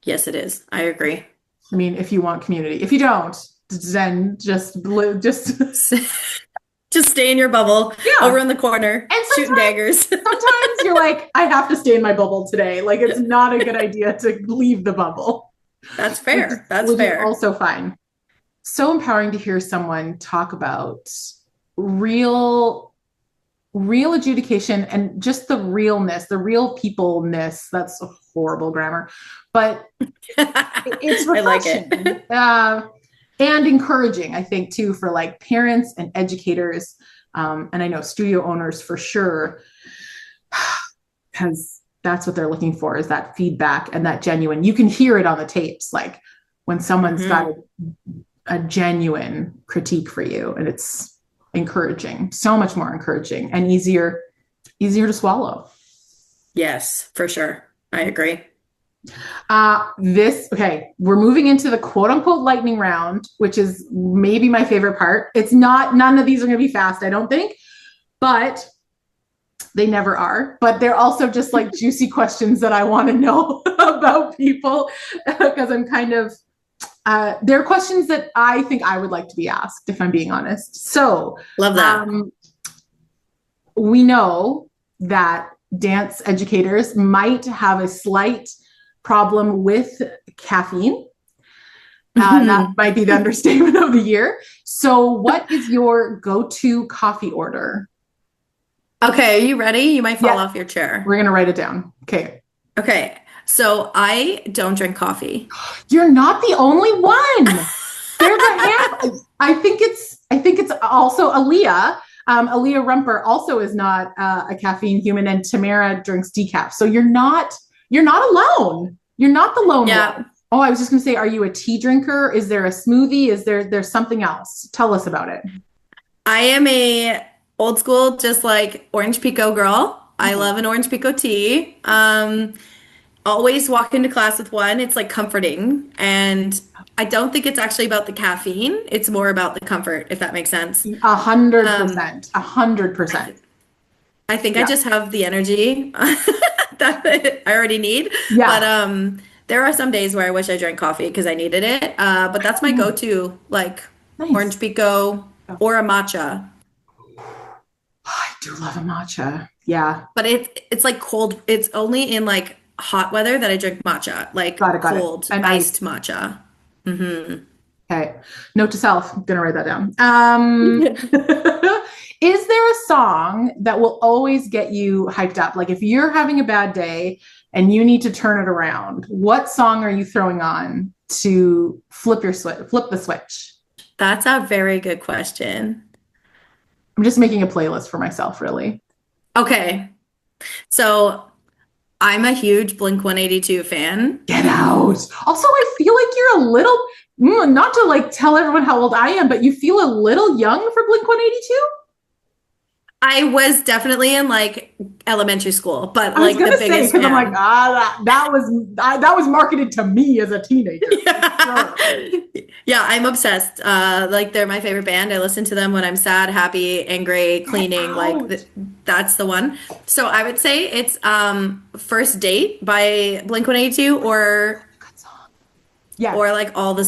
Yes, it is. I agree. I mean, if you want community, if you don't, then just Just stay in your bubble over in the corner, and shooting daggers. sometimes you're like, I have to stay in my bubble today. Like, it's not a good idea to leave the bubble. That's fair. That's which fair. is also fine. So empowering to hear someone talk about real adjudication and just the realness, the real people-ness. That's a horrible grammar, but it's refreshing. I like it. And encouraging, I think, too, for like parents and educators, and I know studio owners for sure, because that's what they're looking for, is that feedback and that genuine. You can hear it on the tapes, like when someone's got a genuine critique for you, and it's encouraging, so much more encouraging and easier to swallow. Yes, for sure. I agree. We're moving into the quote unquote lightning round, which is maybe my favorite part. None of these are going to be fast, I don't think, but they never are. But they're also just like juicy questions that I want to know about people, because I'm kind of, they're questions that I think I would like to be asked, if I'm being honest. So love that. We know that dance educators might have a slight problem with caffeine. That might be the understatement of the year. So what is your go-to coffee order? Okay, are you ready? You might fall off your chair. We're going to write it down. Okay. So I don't drink coffee. You're not the only one. There's a hand. I think it's also Aaliyah. Aaliyah Rumper also is not a caffeine human, and Tamara drinks decaf. So you're not alone. You're not the lone one. Oh, I was just going to say, are you a tea drinker? Is there a smoothie? Is there's something else? Tell us about it. I am a old school, just like orange pico girl. I love an orange pico tea. Always walk into class with one. It's like comforting. And I don't think it's actually about the caffeine. It's more about the comfort, if that makes sense. 100%. 100%. I think I just have the energy that I already need. Yeah. But there are some days where I wish I drank coffee because I needed it. But that's my go-to, like orange pico or a matcha. I do love a matcha. Yeah. But it's like cold. It's only in like hot weather that I drink matcha, like cold and iced matcha. Okay. Note to self, I'm gonna write that down. Is there a song that will always get you hyped up? Like if you're having a bad day and you need to turn it around, what song are you throwing on to flip the switch? That's a very good question. I'm just making a playlist for myself, really. Okay. So I'm a huge Blink-182 fan. Get out. Also, I feel like you're a little, not to like tell everyone how old I am, but you feel a little young for Blink-182? I was definitely in like elementary school, but I like was the biggest because fan. I'm like, that was marketed to me as a teenager. Yeah. Yeah, I'm obsessed. Like they're my favorite band. I listen to them when I'm sad, happy, angry, cleaning. Like that's the one. So I would say it's First Date by Blink-182 or Yes. or like all the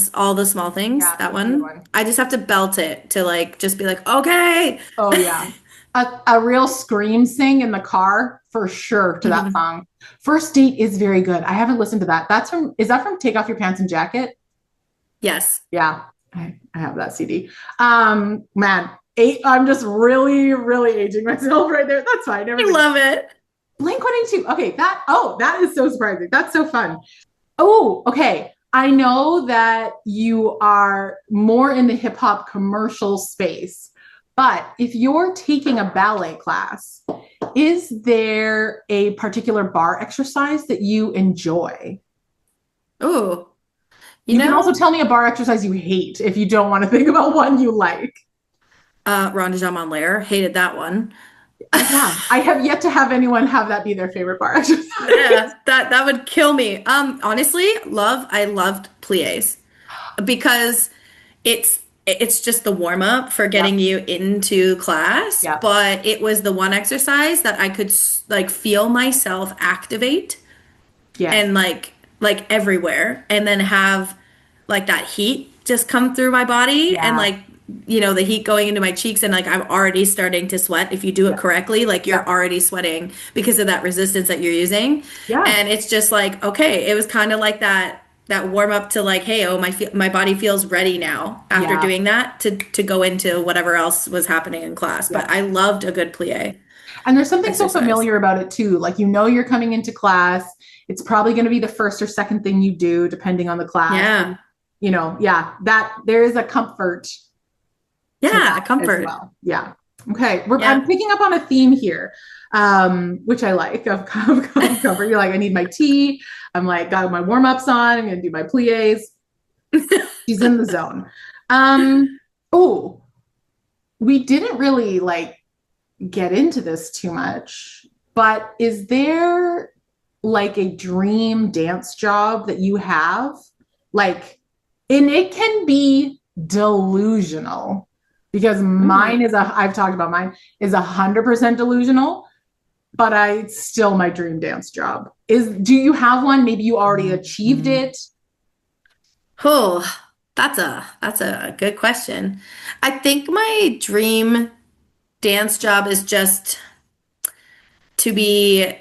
small things. Yeah, that that's a good one. one. I just have to belt it to like just be like, okay. Oh yeah. A real scream sing in the car for sure to that song. First Date is very good. I haven't listened to that. Is that from Take Off Your Pants and Jacket? Yes. Yeah. I have that CD. Man, I'm just really, really aging myself right there. That's fine. I love it. Blink-182. Okay, that is so surprising. That's so fun. Oh, okay. I know that you are more in the hip hop commercial space, but if you're taking a ballet class, is there a particular bar exercise that you enjoy? Oh, you can also tell me a bar exercise you hate if you don't want to think about one you like. Ronde de Jamon Lair, hated that one. Yeah, I have yet to have anyone have that be their favorite bar exercise. Yeah, that would kill me. Honestly, I loved plies because it's just the warm up for Yeah, getting you into class, yeah, but it was the one exercise that I could like feel myself activate yes, and like everywhere, and then have like that heat just come through my body, and yeah, like the heat going into my cheeks, and like I'm already starting to sweat. If you do it yeah, correctly, like yeah, you're already sweating because of that resistance that you're using. yeah, And it's just like, okay, it was kind of like that warm up to like, hey, oh, my body feels ready now after yeah, doing that to go into whatever else was happening in class. yeah. But I loved a good plie And there's something so exercise. familiar about it too. Like, you're coming into class. It's probably going to be the first or second thing you do, depending on the class. And, Yeah. yeah, that there is a comfort to Yeah, that as comfort. well. Yeah. Okay. I'm Yeah. picking up on a theme here, which I like of comfort. You're like, I need my tea. I'm like, got my warm ups on. I'm going to do my plies. She's in the zone. Oh, we didn't really like get into this too much, but is there like a dream dance job that you have? Like, and it can be delusional because Mm. I've talked about mine is 100% delusional, but it's still my dream dance job. Do you have one? Maybe you already achieved it. Oh, that's a good question. I think my dream dance job is just to be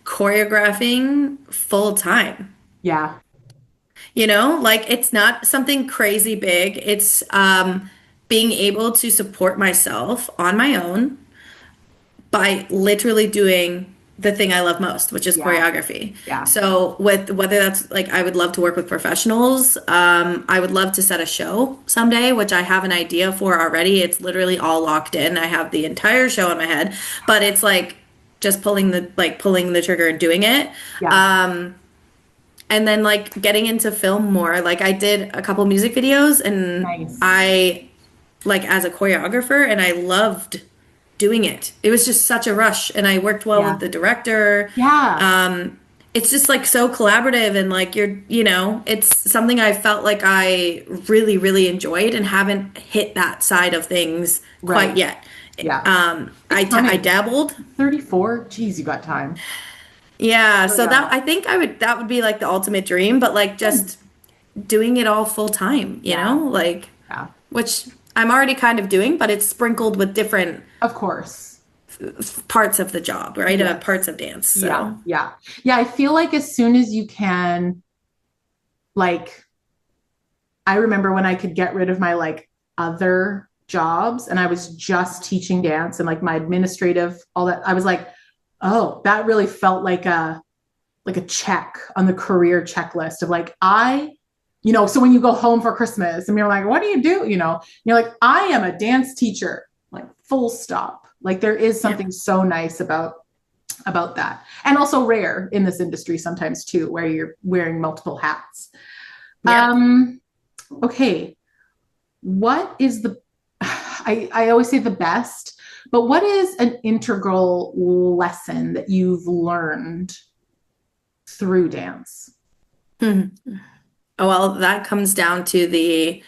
choreographing full time. Yeah. Like it's not something crazy big. It's being able to support myself on my own by literally doing the thing I love most, which is Yeah. choreography. Yeah. So with whether that's like I would love to work with professionals, I would love to set a show someday, which I have an idea for already. It's literally all locked in. I have the entire show in my head, but it's like just pulling the trigger and doing it. Yeah. And then like getting into film more. Like I did a couple music videos and Nice. I like as a choreographer and I loved doing it. It was just such a rush and I worked well with Yeah. the director. Yeah. It's just like so collaborative and like it's something I felt like I really, really enjoyed and haven't hit that side of things quite Right. yet. Yeah. I, It's I coming. dabbled. 34. Geez, you got time. Yeah, Oh, so yeah. I think that would be like the ultimate dream, but like Good. just doing it all full time, Yeah. like Yeah. which I'm already kind of doing, but it's sprinkled with different Of course. parts of the job, right? Yes. Parts of dance. Yeah. So, Yeah. Yeah. I feel like as soon as you can, like, I remember when I could get rid of my like other jobs and I was just teaching dance and like my administrative, all that. I was like, oh, that really felt like a check on the career checklist of like, so when you go home for Christmas and you're like, what do you do? You're like, I am a dance teacher, like full stop. Like there is yeah. something so nice about that. And also rare in this industry sometimes too, where you're wearing multiple hats. Yeah. Okay. What is I always say the best, but what is an integral lesson that you've learned through dance? Mhm. Oh, well, that comes down to the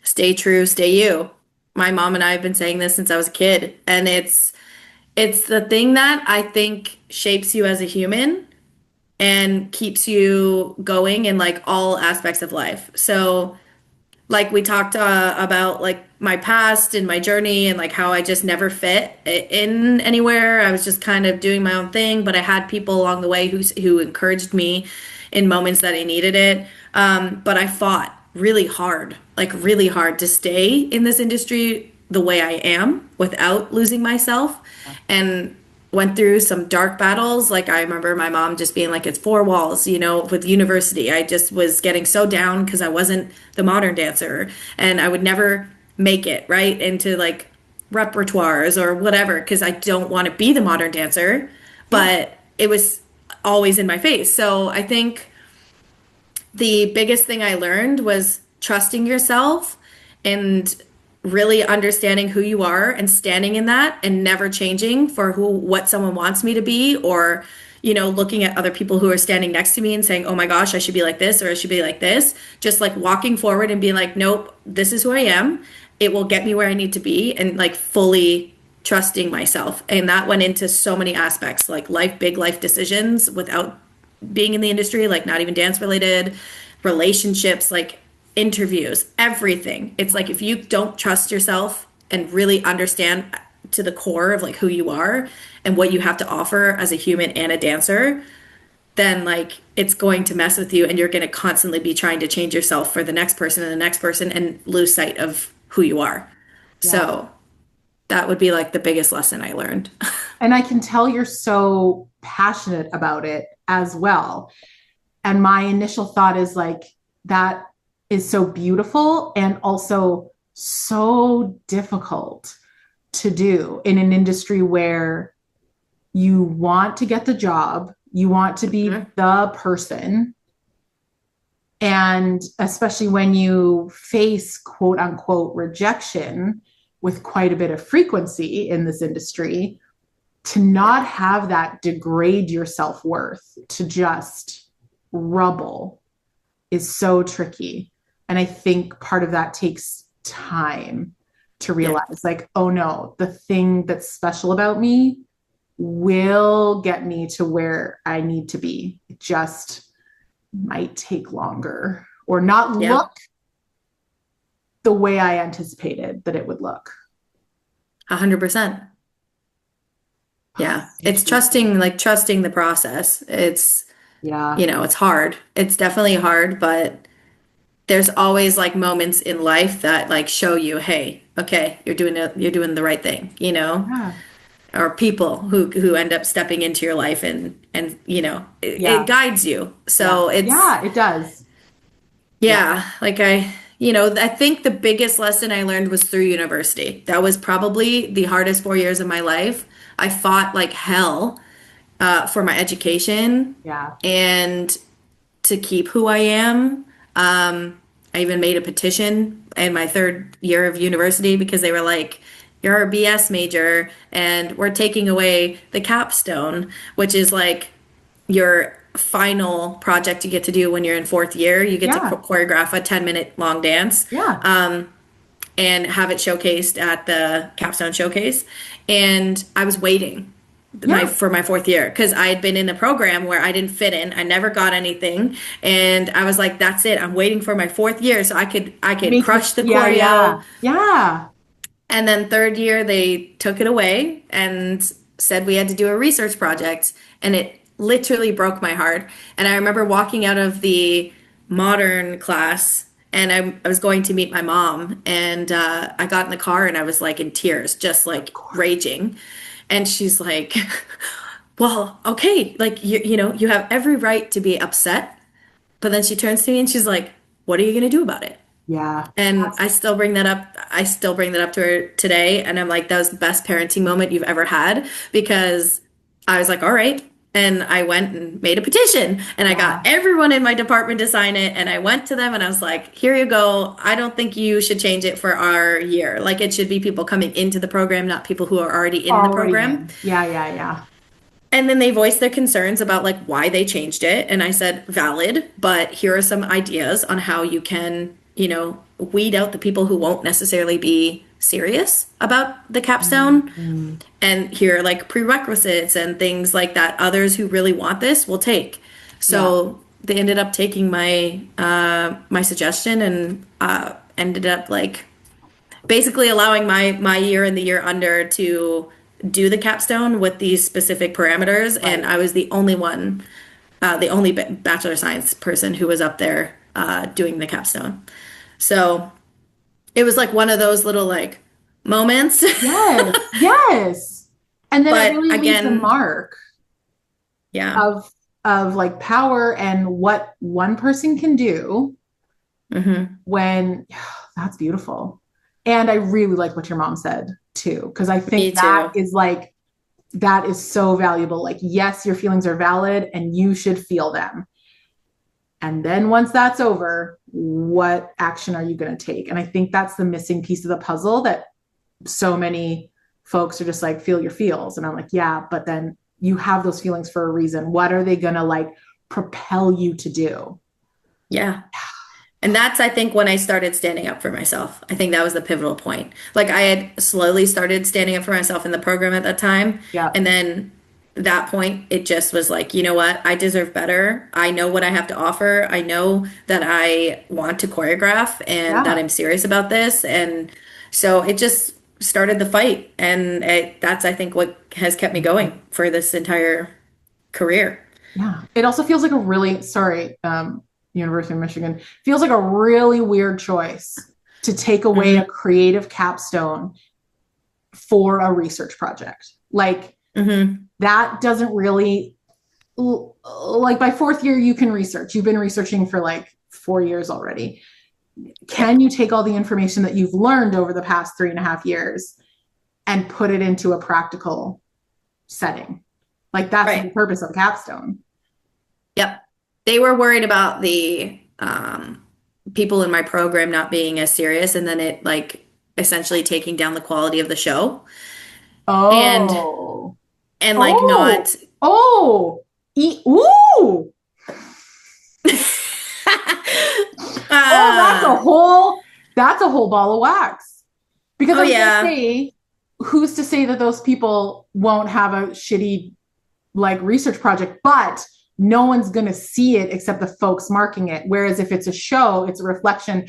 stay true, stay you. My mom and I have been saying this since I was a kid, and it's the thing that I think shapes you as a human and keeps you going in like all aspects of life. So like we talked about like my past and my journey and like how I just never fit in anywhere. I was just kind of doing my own thing, but I had people along the way who encouraged me in moments that I needed it. But I fought really hard to stay in this industry the way I am without losing myself, and went through some dark battles. Like I remember my mom just being like, it's four walls, with university. I just was getting so down because I wasn't the modern dancer and I would never make it right into like repertoires or whatever because I don't want to be the modern dancer, Yeah. but it was always in my face. So I think the biggest thing I learned was trusting yourself and really understanding who you are and standing in that and never changing for what someone wants me to be, or looking at other people who are standing next to me and saying, oh my gosh, I should be like this, or I should be like this. Just like walking forward and being like, nope, this is who I am. It will get me where I need to be, and like fully trusting myself. And that went into so many aspects, like big life decisions without being in the industry, like not even dance related, relationships, like interviews, everything. It's like, if you don't trust yourself and really understand to the core of like who you are and what you have to offer as a human and a dancer, then like it's going to mess with you, and you're going to constantly be trying to change yourself for the next person and the next person and lose sight of who you are. Yeah. So that would be like the biggest lesson I learned. And I can tell you're so passionate about it as well. And my initial thought is like, that is so beautiful and also so difficult to do in an industry where you want to get the job, you want to be the person. And especially when you face quote unquote rejection with quite a bit of frequency in this industry, to not have that degrade your self-worth to just rubble is so tricky. And I think part of that takes time to realize, like, oh no, the thing that's special about me will get me to where I need to be. It just might take longer or not look the way I anticipated that it would look. 100%. Yeah. It's trusting the process. It's, it's hard. It's definitely hard, but there's always like moments in life that like show you, hey, okay, you're doing the right thing, or people who end up stepping into your life and it guides you. So it does. Like I think the biggest lesson I learned was through university. That was probably the hardest 4 years of my life. I fought like hell for my education and to keep who I am. I even made a petition in my third year of university because they were like, you're a BS major and we're taking away the capstone, which is like your final project you get to do when you're in fourth year. You get to choreograph a 10-minute long dance and have it showcased at the capstone showcase. And I was waiting for my fourth year because I had been in a program where I didn't fit in. I never got anything, and I was like, "That's it. I'm waiting for my fourth year so I could crush the choreo." And then third year they took it away and said we had to do a research project, and it literally broke my heart. And I remember walking out of the modern class, and I was going to meet my mom, and I got in the car and I was like in tears, just like raging. And she's like, well, okay, like, you have every right to be upset. But then she turns to me and she's like, what are you going to do about it? Yeah. And I still bring that up. I still bring that up to her today. And I'm like, that was the best parenting moment you've ever had, because I was like, all right. And I went and made a petition, and I got everyone in my department to sign it. And I went to them and I was like, here you go. I don't think you should change it for our year. Like, it should be people coming into the program, not people who are already in the program. Yeah. And then they voiced their concerns about like why they changed it. And I said, valid, but here are some ideas on how you can, weed out the people who won't necessarily be serious about the capstone. And here are like prerequisites and things like that others who really want this will take. So they ended up taking my my suggestion and ended up like basically allowing my year and the year under to do the capstone with these specific parameters. And I was the only one, the only Bachelor of Science person who was up there doing the capstone. So it was like one of those little like moments. Yes. And then it really leaves a mark of like power and what one person can do when that's beautiful. And I really like what your mom said too, because I think that is so valuable. Like, yes, your feelings are valid and you should feel them. And then once that's over, what action are you going to take? And I think that's the missing piece of the puzzle that so many folks are just like, feel your feels. And I'm like, yeah, but then you have those feelings for a reason. What are they going to like propel you to do? Yeah. And that's, I think, when I started standing up for myself. I think that was the pivotal point. Like I had slowly started standing up for myself in the program at that time. Yeah. And then that point, it just was like, you know what? I deserve better. I know what I have to offer. I know that I want to choreograph and that Yeah. I'm serious about this. And so it just started the fight. And that's, I think, what has kept me going for this entire career. Yeah. It also feels like a really, sorry, University of Michigan, feels like a really weird choice to take away Mm-hmm. a creative capstone for a research project. Like Mm-hmm. that doesn't really, like by fourth year, you can research. You've been researching for like 4 years already. Can you take all the information that you've learned over the past 3.5 years and put it into a practical setting? Like that's the Right. purpose of a capstone. Yep. They were worried about the people in my program not being as serious and then it like essentially taking down the quality of the show and Oh, like oh, not oh, ooh. Oh, uh, that's a whole ball of wax. Because oh I was gonna yeah. say, who's to say that those people won't have a shitty like research project, but no one's gonna see it except the folks marking it. Whereas if it's a show, it's a reflection.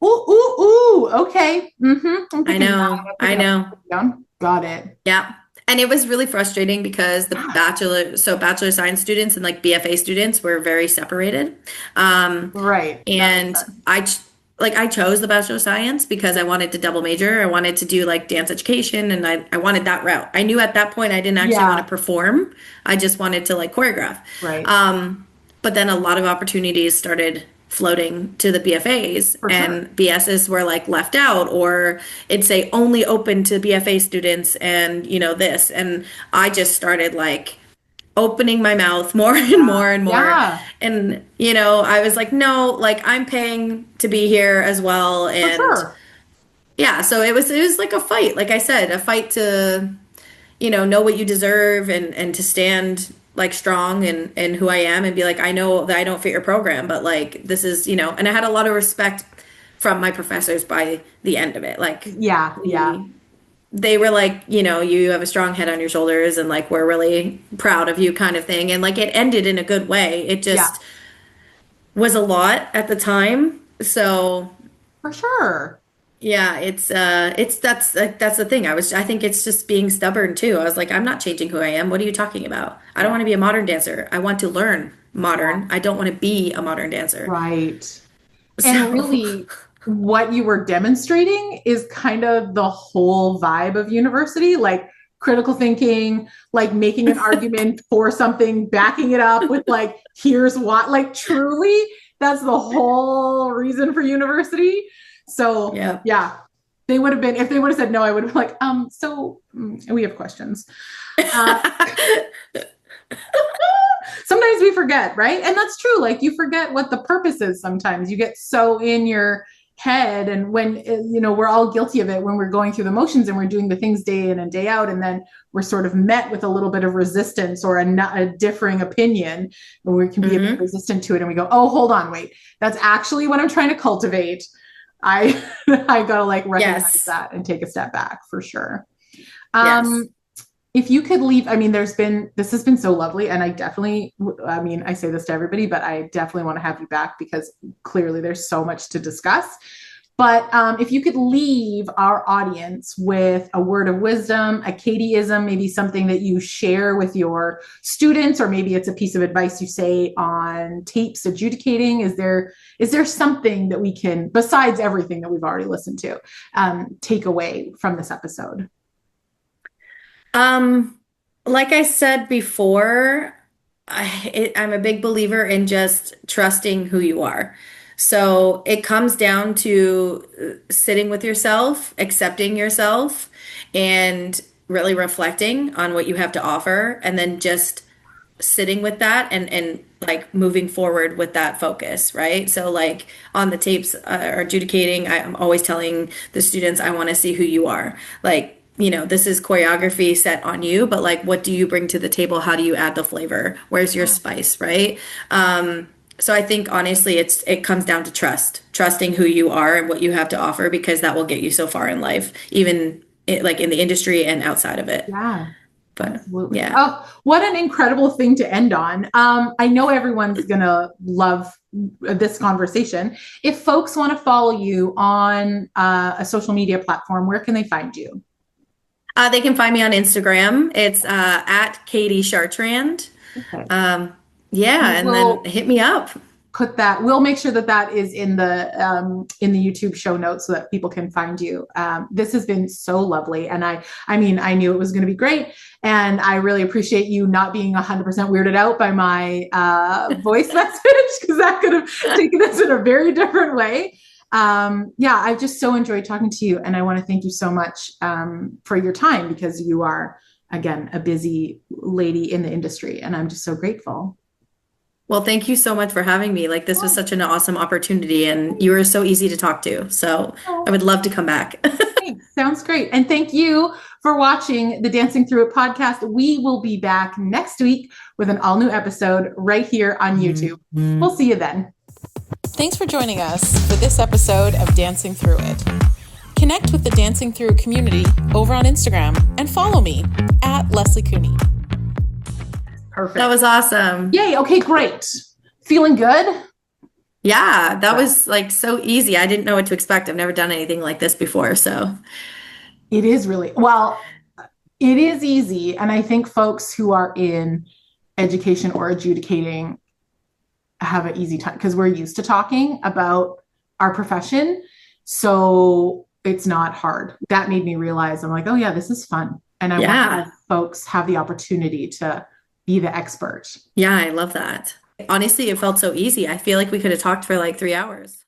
Ooh, ooh, ooh. Okay. I'm I picking it up. know. I'm I picking it up. know. Down. Got it. Yeah. And it was really frustrating because the Yeah. bachelor science students and like BFA students were very separated. Um, Right. That makes and sense. I chose the Bachelor of Science because I wanted to double major. I wanted to do like dance education and I wanted that route. I knew at that point I didn't actually want to Yeah. perform. I just wanted to like choreograph. Right. But then a lot of opportunities started floating to the BFAs For sure. and BSs were like left out or it'd say only open to BFA students and this. And I just started like opening my mouth more and Yeah. more and more. Yeah. And, I was like, no, like I'm paying to be here as well. For And sure. yeah, so it was like a fight. Like I said, a fight to, know what you deserve and to stand like strong and who I am and be like, I know that I don't fit your program, but like this is, and I had a lot of respect from my professors by the end of it. Like Yeah. Yeah. they were like, you have a strong head on your shoulders and like we're really proud of you kind of thing. And like it ended in a good way. It Yeah. just was a lot at the time. So For sure. yeah, it's that's the thing. I think it's just being stubborn too. I was like, I'm not changing who I am. What are you talking about? I don't Yeah. want to be a modern dancer. I want to learn Yeah. modern. I don't want to be a modern dancer. Right. And So, really, what you were demonstrating is kind of the whole vibe of university, like critical thinking, like making an argument for something, backing it up with like, here's what, like truly, that's the whole reason for university. So yeah. yeah, they would have been, if they would have said no, I would have been like, we have questions. Uh, Sometimes we forget, right? And that's true. Like you forget what the purpose is sometimes. You get so in your head. And when, we're all guilty of it when we're going through the motions and we're doing the things day in and day out. And then we're sort of met with a little bit of resistance or a differing opinion. And we can be a bit Hmm. resistant to it. And we go, oh, hold on, wait. That's actually what I'm trying to cultivate. I I gotta like recognize Yes. that and take a step back for sure. Yes. Um, if you could leave, I mean, this has been so lovely. And I mean, I say this to everybody, but I definitely want to have you back because clearly there's so much to discuss. But if you could leave our audience with a word of wisdom, a Katieism, maybe something that you share with your students, or maybe it's a piece of advice you say on tapes adjudicating, is there something that we can, besides everything that we've already listened to, take away from this episode? Um, like I said before, I'm a big believer in just trusting who you are. So it comes down to sitting with yourself, accepting yourself, and really reflecting on what you have to offer, and then just sitting with that and like moving forward with that focus, right? So like on the tapes or adjudicating, I'm always telling the students, I want to see who you are. Like, this is choreography set on you, but like, what do you bring to the table? How do you add the flavor? Where's your spice, right? So I think honestly, it comes down to trusting who you are and what you have to offer, because that will get you so far in life, even like in the industry and outside of it. Yeah. But Absolutely. yeah. Oh, what an incredible thing to end on. I know everyone's going to love this conversation. If folks want to follow you on a social media platform, where can they find you? They can find me on Instagram. It's at Katie Chartrand. Okay. Yeah, and then hit me up. We'll make sure that that is in the YouTube show notes so that people can find you. This has been so lovely. And I mean, I knew it was going to be great. And I really appreciate you not being 100% weirded out by my voice message, because that could have taken this in a very different way. I've just so enjoyed talking to you. And I want to thank you so much for your time, because you are, again, a busy lady in the industry. And I'm just so grateful. Well, thank you so much for having me. Like, this was such an awesome opportunity, and you were so easy to talk to. So I would love to come back. Thanks. Sounds great. And thank you for watching the Dancing Through It podcast. We will be back next week with an all new episode right here on YouTube. We'll see you then. Thanks for joining us for this episode of Dancing Through It. Connect with the Dancing Through It community over on Instagram and follow me at Leslie Cooney. Perfect. That was awesome. Yay. Okay, great. Feeling good? Yeah, that was like so easy. I didn't know what to expect. I've never done anything like this before. So it is really, it is easy. And I think folks who are in education or adjudicating have an easy time, because we're used to talking about our profession. So it's not hard. That made me realize, I'm like, oh yeah, this is fun. And I want to have folks have the opportunity to be the expert. Yeah, I love that. Honestly, it felt so easy. I feel like we could have talked for like 3 hours.